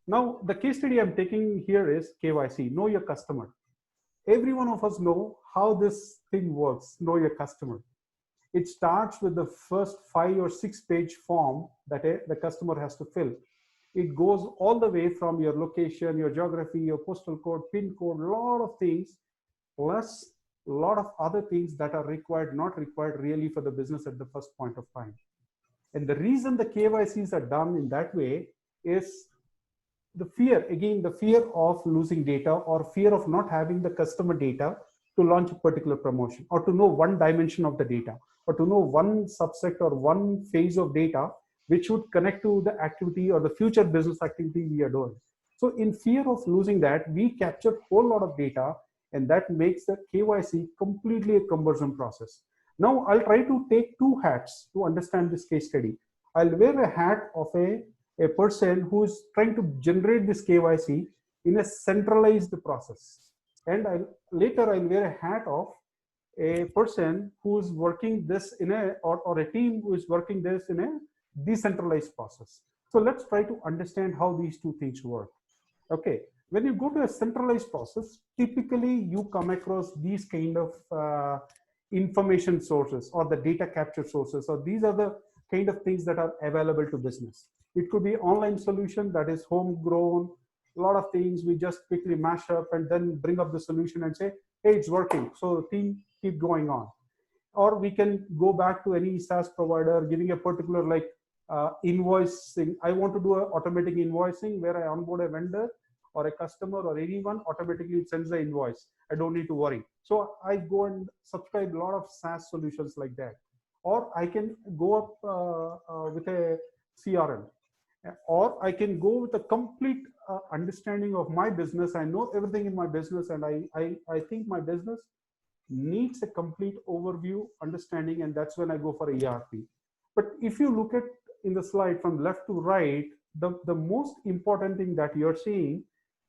Now, the case study I'm taking here is KYC, know your customer. Every one of us know how this thing works, know your customer. It starts with the first 5 or 6 page form that the customer has to fill. It goes all the way from your location, your geography, your postal code, PIN code, a lot of things, plus a lot of other things that are required, not required really for the business at the first point of time. And the reason the KYCs are done in that way is the fear, again, the fear of losing data or fear of not having the customer data to launch a particular promotion, or to know one dimension of the data, or to know one subset or one phase of data which would connect to the activity or the future business activity we are doing. So in fear of losing that, we capture a whole lot of data, and that makes the KYC completely a cumbersome process. Now I'll try to take two hats to understand this case study. I'll wear a hat of a person who is trying to generate this KYC in a centralized process. And later I'll wear a hat of a person who's working this in a, or a team who is working this in a decentralized process. So let's try to understand how these two things work. Okay, when you go to a centralized process, typically you come across these kind of information sources or the data capture sources, or these are the kind of things that are available to business. It could be online solution that is homegrown, a lot of things we just quickly mash up and then bring up the solution and say, hey, it's working, so the team keep going on. Or we can go back to any SaaS provider giving a particular like invoicing. I want to do a automatic invoicing where I onboard a vendor or a customer or anyone, automatically it sends the invoice. I don't need to worry. So I go and subscribe a lot of SaaS solutions like that. Or I can go up with a CRM, or I can go with a complete understanding of my business. I know everything in my business, and I think my business needs a complete overview understanding, and that's when I go for a ERP. But if you look at in the slide from left to right, the most important thing that you're seeing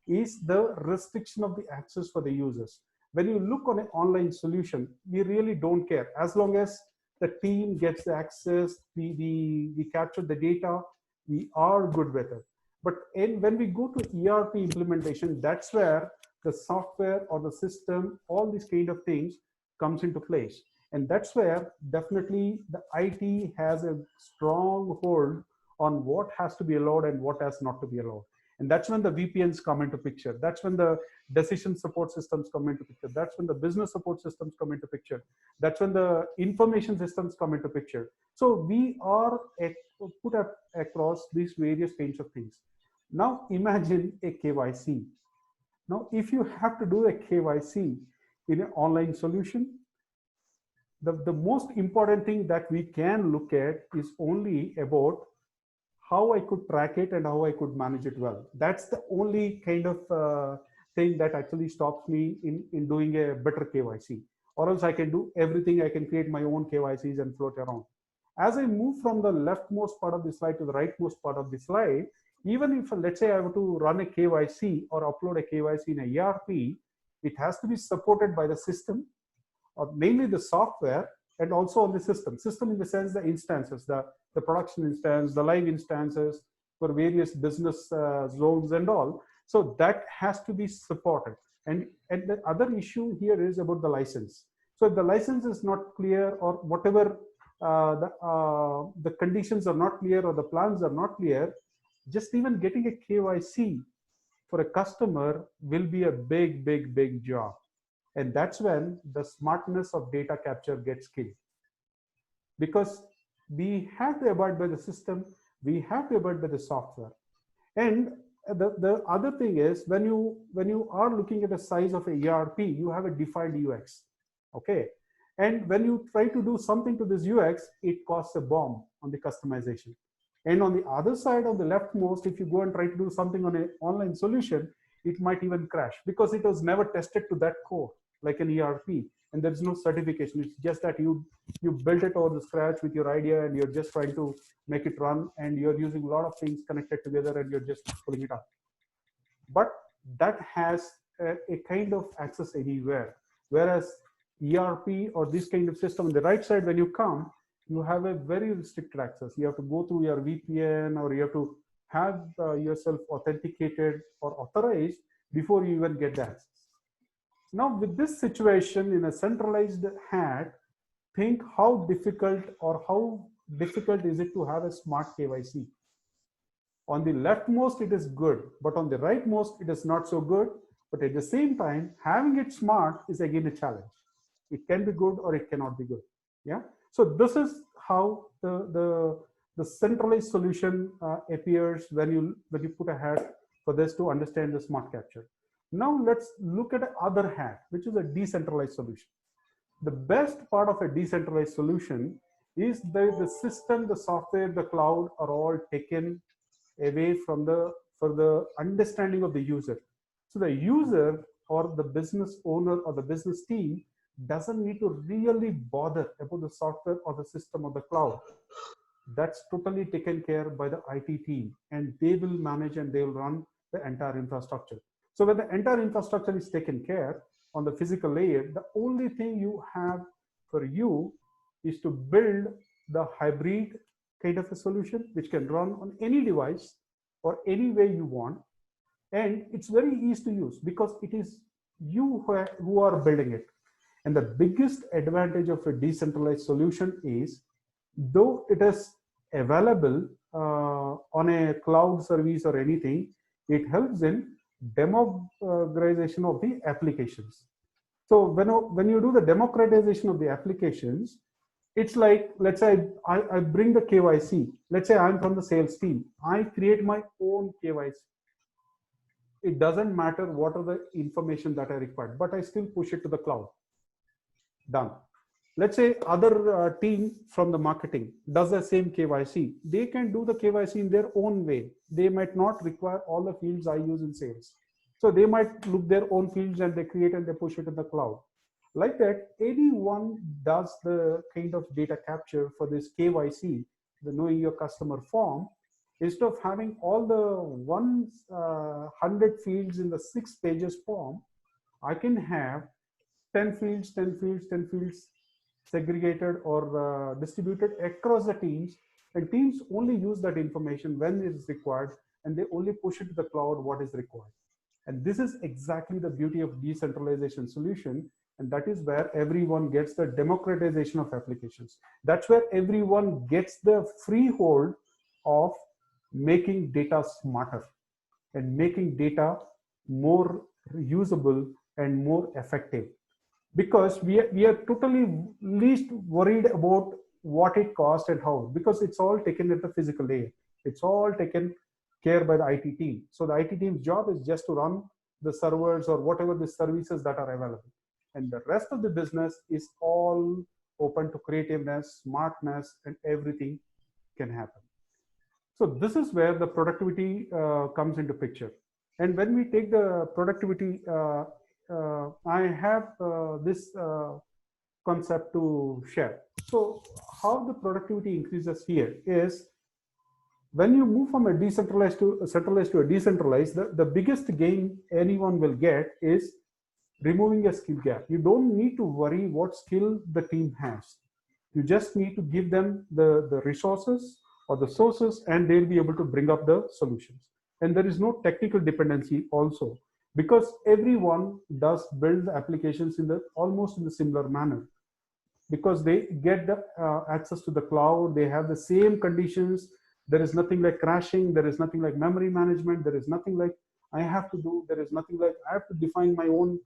is the restriction of the access for the users. When you look on an online solution, we really don't care. As long as the team gets the access, we capture the data, we are good with it. But when we go to ERP implementation, that's where the software or the system, all these kind of things comes into place. And that's where definitely the IT has a strong hold on what has to be allowed and what has not to be allowed. And that's when the VPNs come into picture. That's when the decision support systems come into picture. That's when the business support systems come into picture. That's when the information systems come into picture. So we are put up across these various kinds of things. Now imagine a KYC. Now, if you have to do a KYC in an online solution, the most important thing that we can look at is only about how I could track it and how I could manage it well. That's the only kind of thing that actually stops me in doing a better KYC. Or else I can do everything. I can create my own KYCs and float around. As I move from the leftmost part of the slide to the rightmost part of the slide, even if, let's say, I have to run a KYC or upload a KYC in a ERP, it has to be supported by the system, or mainly the software, and also on the system. System in the sense the instances, the production instance, the live instances for various business zones and all. So that has to be supported. And the other issue here is about the license. So if the license is not clear, or whatever the conditions are not clear, or the plans are not clear, just even getting a KYC for a customer will be a big job. And that's when the smartness of data capture gets killed. Because we have to abide by the system, we have to abide by the software. And the other thing is, when you are looking at the size of a ERP, you have a defined UX. Okay. And when you try to do something to this UX, it costs a bomb on the customization. And on the other side of the leftmost, if you go and try to do something on an online solution, it might even crash because it was never tested to that core like an ERP, and there's no certification. It's just that you built it over the scratch with your idea, and you're just trying to make it run, and you're using a lot of things connected together, and you're just pulling it up. But that has a kind of access anywhere, whereas ERP or this kind of system on the right side, when you come, you have a very restricted access. You have to go through your VPN, or you have to have yourself authenticated or authorized before you even get the access. Now, with this situation in a centralized hat, think how difficult or how difficult is it to have a smart KYC. On the leftmost, it is good, but on the rightmost, it is not so good. But at the same time, having it smart is again a challenge. It can be good or it cannot be good. Yeah. So this is how the centralized solution appears when you put a hat for this to understand the smart capture. Now let's look at the other hat, which is a decentralized solution. The best part of a decentralized solution is the system, the software, the cloud are all taken away from for the understanding of the user. So the user or the business owner or the business team doesn't need to really bother about the software or the system or the cloud. That's totally taken care by the IT team, and they will manage and they will run the entire infrastructure. So when the entire infrastructure is taken care on the physical layer, the only thing you have for you is to build the hybrid kind of a solution which can run on any device or any way you want. And it's very easy to use because it is you who are building it. And the biggest advantage of a decentralized solution is, though it is available on a cloud service or anything, it helps in democratization of the applications. So when you do the democratization of the applications, it's like, let's say I bring the KYC. Let's say I'm from the sales team. I create my own KYC. It doesn't matter what are the information that I require, but I still push it to the cloud. Done. Let's say other team from the marketing does the same KYC. They can do the KYC in their own way. They might not require all the fields I use in sales. So they might look their own fields and they create and they push it in the cloud. Like that, anyone does the kind of data capture for this KYC, the knowing your customer form, instead of having all the 100 fields in the 6 pages form, I can have 10 fields, 10 fields, 10 fields segregated or distributed across the teams, and teams only use that information when it is required, and they only push it to the cloud what is required. And this is exactly the beauty of decentralization solution, and that is where everyone gets the democratization of applications. That's where everyone gets the freehold of making data smarter and making data more usable and more effective. Because we are totally least worried about what it costs and how, because it's all taken at the physical layer. It's all taken care by the IT team. So the IT team's job is just to run the servers or whatever the services that are available. And the rest of the business is all open to creativeness, smartness, and everything can happen. So this is where the productivity comes into picture. And when we take the productivity, I have this concept to share. So how the productivity increases here is, when you move from a decentralized to a centralized to a decentralized, the biggest gain anyone will get is removing a skill gap. You don't need to worry what skill the team has. You just need to give them the resources or the sources, and they'll be able to bring up the solutions. And there is no technical dependency also, because everyone does build applications in the almost in the similar manner, because they get the access to the cloud. They have the same conditions. There is nothing like crashing. There is nothing like memory management. There is nothing like I have to do. There is nothing like I have to define my own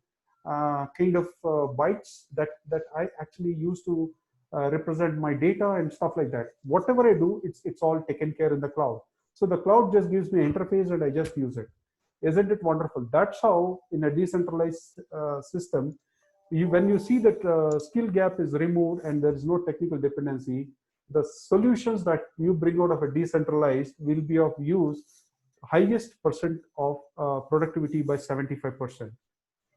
kind of bytes that I actually use to represent my data and stuff like that. Whatever I do, it's all taken care in the cloud. So the cloud just gives me an interface and I just use it. Isn't it wonderful? That's how in a decentralized system, when you see that skill gap is removed and there is no technical dependency, the solutions that you bring out of a decentralized will be of use highest percent of productivity by 75%.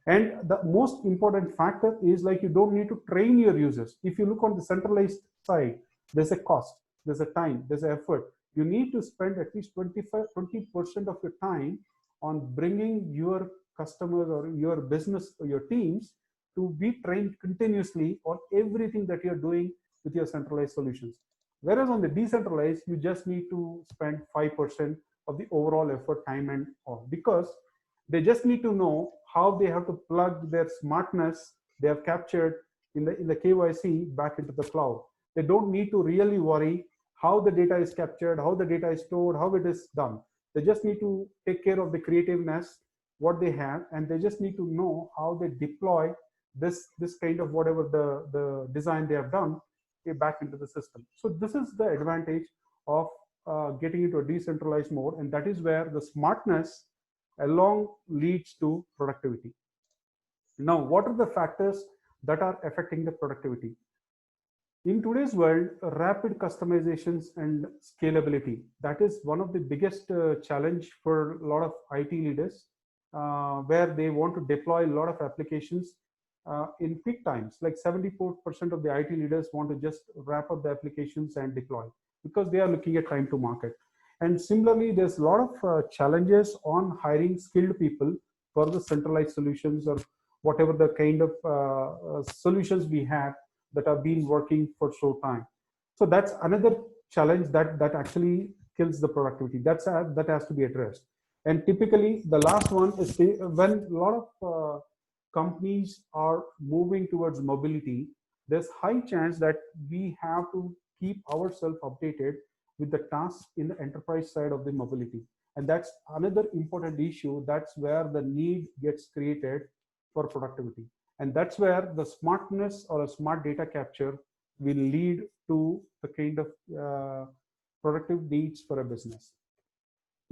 And the most important factor is, like, you don't need to train your users. If you look on the centralized side, there's a cost, there's a time, there's an effort. You need to spend at least 20% of your time on bringing your customers or your business or your teams to be trained continuously on everything that you're doing with your centralized solutions. Whereas on the decentralized, you just need to spend 5% of the overall effort, time, and all, because they just need to know how they have to plug their smartness they have captured in the KYC back into the cloud. They don't need to really worry how the data is captured, how the data is stored, how it is done. They just need to take care of the creativeness, what they have, and they just need to know how they deploy this kind of whatever the design they have done back into the system. So this is the advantage of getting into a decentralized mode, and that is where the smartness along leads to productivity. Now, what are the factors that are affecting the productivity? In today's world, rapid customizations and scalability, that is one of the biggest challenge for a lot of IT leaders, where they want to deploy a lot of applications in peak times. Like 74% of the IT leaders want to just wrap up the applications and deploy because they are looking at time to market. And similarly, there's a lot of challenges on hiring skilled people for the centralized solutions or whatever the kind of solutions we have that have been working for so time. So that's another challenge that actually kills the productivity. That has to be addressed. And typically, the last one is when a lot of companies are moving towards mobility, there's high chance that we have to keep ourselves updated with the tasks in the enterprise side of the mobility. And that's another important issue. That's where the need gets created for productivity. And that's where the smartness or a smart data capture will lead to the kind of productive needs for a business.